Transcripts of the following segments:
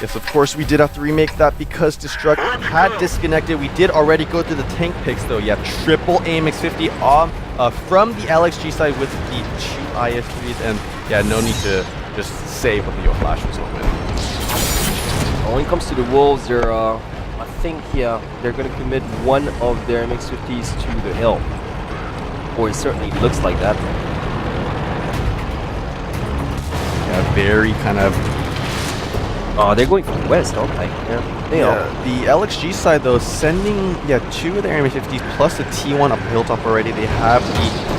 Yes, of course, we did have to remake that because Destruct had disconnected. We did already go through the tank picks, though. Yeah, triple AMX50 from the LXG side with the 2 IS3s, and yeah, no need to just say what the Yo Flash was going to win. When it comes to the Wolves, they're, I think, yeah, they're going to commit one of their MX-50s to the hill. Or it certainly looks like that. Yeah, very kind of... they're going from west, aren't they? Yeah, they are. The LXG side, though, sending 2 of their MX-50s plus the T1 up the hilltop already. They have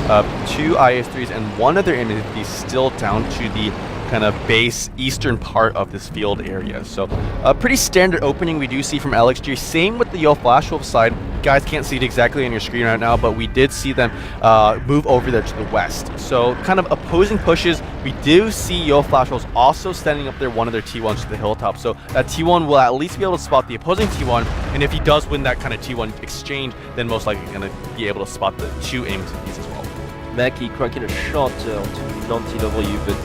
the 2 IS3s and 1 of their MX-50s still down to the kind of base eastern part of this field area. So a pretty standard opening we do see from LXG. Same with the Yo Flash Wolf side. You guys can't see it exactly on your screen right now, but we did see them move over there to the west. So kind of opposing pushes. We do see Yo Flash Wolves also standing up there, one of their T1s to the hilltop. So that T1 will at least be able to spot the opposing T1, and if he does win that kind of T1 exchange, then most likely going to be able to spot the 2 AMX-50s as well. Mackie cracking a shot onto non-TW, but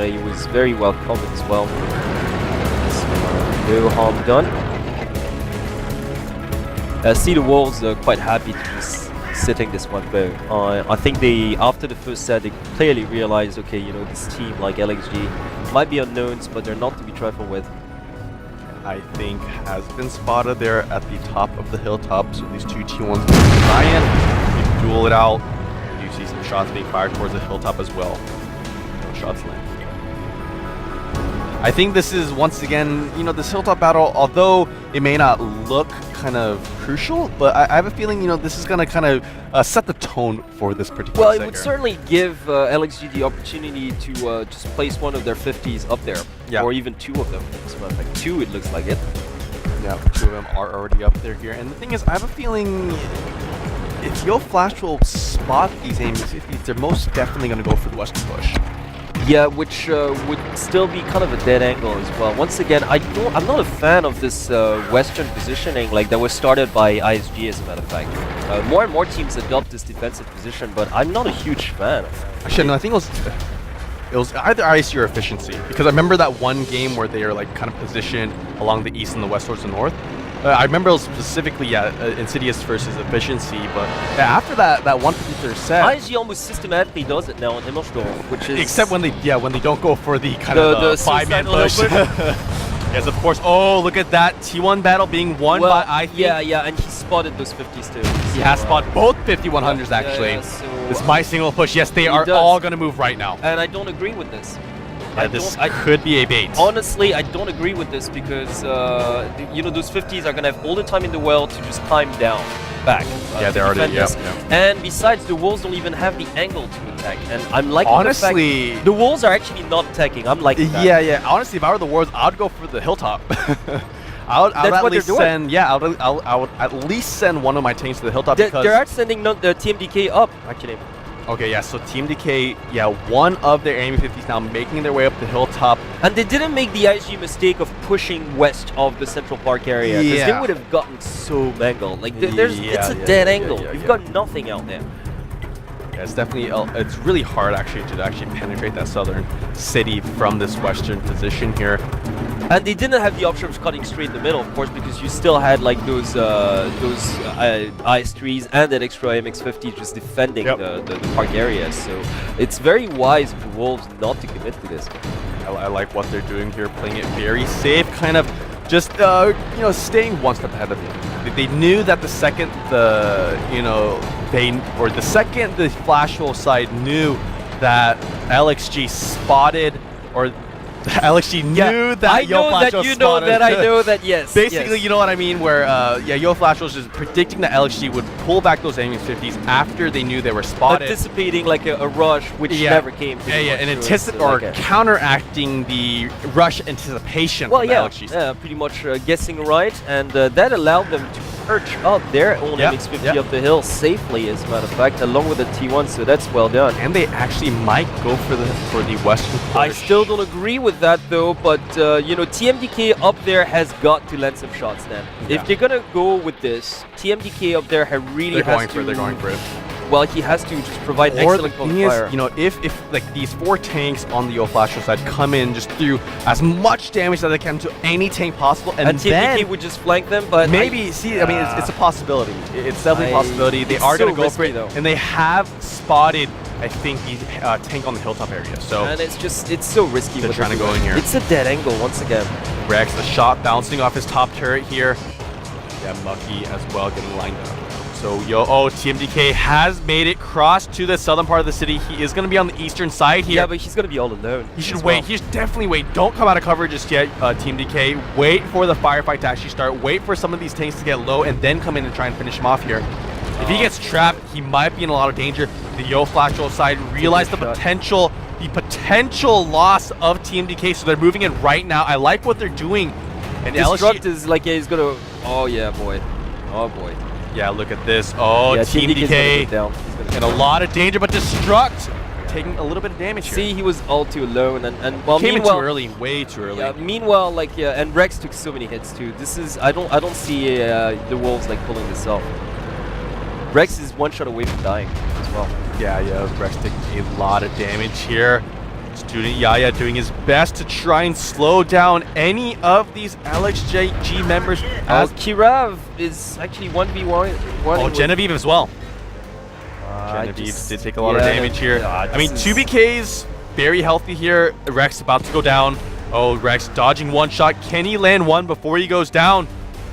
he was very well covered as well. So, no harm done. I see the Wolves quite happy to be sitting this one though. I think they, after the first set, they clearly realized, okay, you know, this team like LXG might be unknowns, but they're not to be trifled with. I think has been spotted there at the top of the hilltop. So these 2 T1s try and duel it out. You see some shots being fired towards the hilltop as well. No shots landing. I think this is, once again, you know, this hilltop battle, although it may not look kind of crucial, but I have a feeling, you know, this is going to kind of set the tone for this particular Well, it would certainly give LXG the opportunity to just place one of their 50s up there, or even 2 of them. As a matter of fact, 2 it looks like it. Yeah, 2 of them are already up there here. And the thing is, I have a feeling if Yo Flash will spot these AMX-50s, they're most definitely going to go for the western push. Yeah, which would still be kind of a dead angle as well. Once again, I'm not a fan of this western positioning like that was started by ISG, as a matter of fact. More and more teams adopt this defensive position, but I'm not a huge fan of that. Actually, no, I think it was either ISG or efficiency, because I remember that one game where they are like kind of positioned along the east and the west towards the north. I remember it was specifically, Insidious versus efficiency, but after that one particular set, ISG almost systematically does it now in Himmelstrom, which is except when they don't go for the kind of the 5-man push. Yes, of course. Oh, look at that T1 battle being won by I think. Yeah, and he spotted those 50s too. He has spotted both 5100s actually. So this is my single push. Yes, they are all going to move right now. And I don't agree with this. Yeah, this could be a bait. Honestly, I don't agree with this because, you know, those 50s are going to have all the time in the world to just climb down, back. Yeah, they're already, And besides, the Wolves don't even have the angle to attack. And I'm liking honestly, the fact the Wolves are actually not attacking. I'm liking that. Yeah. Honestly, if I were the Wolves, I'd go for the hilltop. I would at least send, I would at least send one of my tanks to the hilltop because... They're sending the TMDK up, actually. Okay, yeah, so Team Decay, one of their AMX-50s now making their way up the hilltop. And they didn't make the ISG mistake of pushing west of the Central Park area, because they would have gotten so mangled. Like, it's a dead angle. You've got nothing out there. Yeah, it's definitely, it's really hard actually to penetrate that southern city from this western position here. And they didn't have the option of cutting straight in the middle, of course, because you still had like those IS3s and that extra MX-50 just defending the park area. So it's very wise for Wolves not to commit to this. I like what they're doing here, playing it very safe, kind of just staying one step ahead of them. They knew that the second the Flash Wolf side knew that LXG spotted or LXG knew that Yo Flash was spotted. I know that, yes. Basically, you know what I mean, where Yo Flash was just predicting that LXG would pull back those AMX-50s after they knew they were spotted. Anticipating like a rush, which never came. Counteracting the rush anticipation from the LXG side. Pretty much guessing right, and that allowed them to perch up their own MX-50 up the hill safely, as a matter of fact, along with the T1, so that's well done. And they actually might go for the western push. I still don't agree with that though, but TMDK up there has got to land some shots then. If they're gonna go with this, TMDK up there really they're going for it. well, he has to just provide Or the excellent thing fire. is, you know, if like these 4 tanks on the Flasher side come in, just do as much damage as they can to any tank possible, and Team then DK would just flank them, but maybe I mean, it's a possibility. It's definitely a possibility. They it's are so going to go for risky, it, though. and they have spotted, I think, the tank on the hilltop area. So And it's so risky. They're what trying to go doing. in here. It's a dead angle once again. Rex, the shot bouncing off his top turret here. Yeah, Mucky as well getting lined up. So TMDK has made it cross to the southern part of the city. He is going to be on the eastern side here. Yeah, but he's going to be all alone. He should wait. He should definitely wait. Don't come out of cover just yet, Team DK. Wait for the firefight to actually start. Wait for some of these tanks to get low and then come in and try and finish him off here. If he gets trapped, he might be in a lot of danger. The Flash side realize the potential loss of Team DK, so they're moving in right now. I like what they're doing. And Destruct is like, yeah, he's going to... Oh, yeah, boy. Oh, boy. Yeah, look at this. Oh, yeah, Team DK in a lot of danger, but Destruct taking a little bit of damage here. See, he was all too alone, and well, came in meanwhile, too early, way too early. Yeah, meanwhile, like, yeah, and Rex took so many hits too. This is, I don't see the Wolves like pulling this off. Rex is one shot away from dying as well. Yeah, Rex taking a lot of damage here. Student Yaya doing his best to try and slow down any of these LXG members. Kirav is actually 1v1. Oh, Genevieve as well. Genevieve did take a lot of damage here. I mean, 2BK's very healthy here. Rex about to go down. Oh, Rex dodging one shot. Can he land one before he goes down?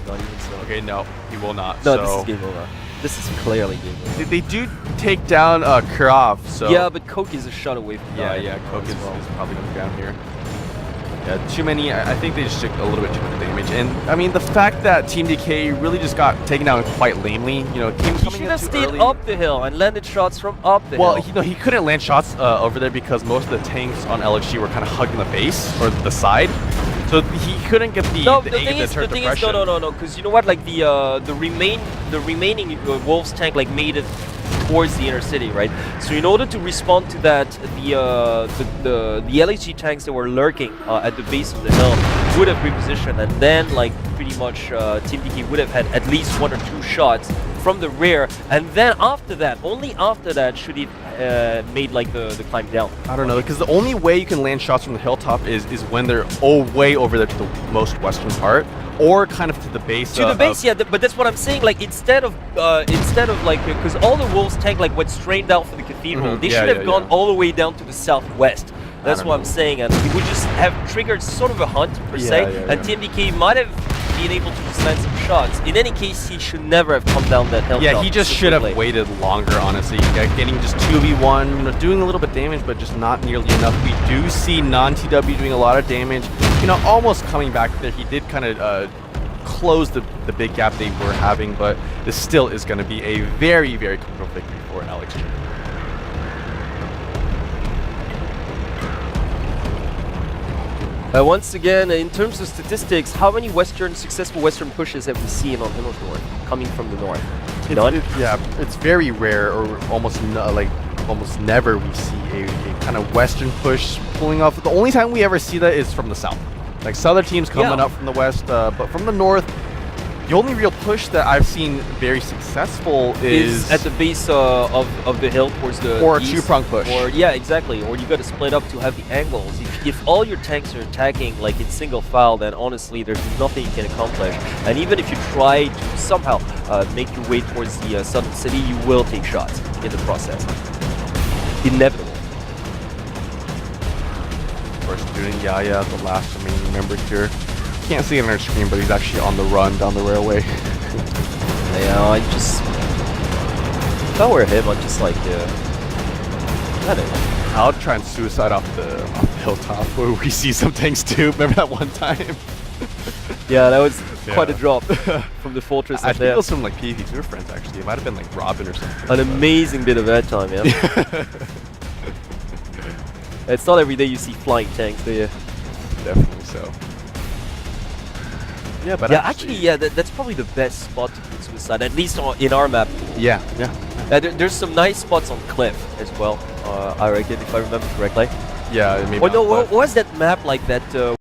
Not even so. Okay, no, he will not. No, so. this is game over. This is clearly game over. They do take down Krav, so... Yeah, but Coke is a shot away from dying. Yeah, Coke is probably going to go down here. Yeah, too many. I think they just took a little bit too much damage. And, I mean, the fact that Team DK really just got taken down quite lamely, you know, he should have stayed up the hill and landed shots from up the hill. Well, he couldn't land shots over there because most of the tanks on LXG were kind of hugging the base or the side. So he couldn't get the no, the thing is, no, because you know what, like the remaining Wolves tank like made it towards the inner city, right? So in order to respond to that, the LXG tanks that were lurking at the base of the hill would have repositioned, and then like pretty much Team DK would have had at least 1 or 2 shots from the rear, and then after that, only after that should he made like the climb down. I don't know, because the only way you can land shots from the hilltop is when they're way over there to the most western part, or kind of to the base. To the base, yeah, but that's what I'm saying. Like instead of like, because all the Wolves tank like went straight down for the cathedral, they should have gone all the way down to the southwest. That's what I'm saying, and it would just have triggered sort of a hunt per se, and Team DK might have been able to just land some shots. In any case, he should never have come down that hill. Yeah, he just should have waited longer, honestly. Getting just 2v1, you know, doing a little bit of damage, but just not nearly enough. We do see non-TW doing a lot of damage, you know, almost coming back there. He did kind of close the big gap they were having, but this still is going to be a very, very comfortable victory for LXG. Once again, in terms of statistics, how many successful Western pushes have we seen on Hills North coming from the north? None? Yeah, it's very rare, or almost never we see a kind of Western push pulling off. The only time we ever see that is from the south. Like southern teams coming up from the west, but from the north, the only real push that I've seen very successful is at the base of the hill towards the or east, a 2-prong push. Or yeah, exactly. Or you got to split up to have the angles. If all your tanks are attacking like in single file, then honestly there's nothing you can accomplish. And even if you try to somehow make your way towards the southern city, you will take shots in the process. Inevitable. Of course, Student Yaya, the last remaining member here. Can't see it on our screen, but he's actually on the run down the railway. Yeah, if I were him, I'd just like, I don't know. I'll try and suicide off the hilltop where we see some tanks too. Remember that one time? Yeah, that was quite a drop from the fortress. I think it was from like PvP Tour friends actually. It might have been like Robin or something. An amazing bit of airtime, yeah. It's not every day you see flying tanks, do you? Definitely so. Yeah, but actually, that's probably the best spot to put suicide, at least in our map. Yeah. There's some nice spots on cliff as well. I reckon, if I remember correctly. Yeah, maybe. Or no, what was that map like that?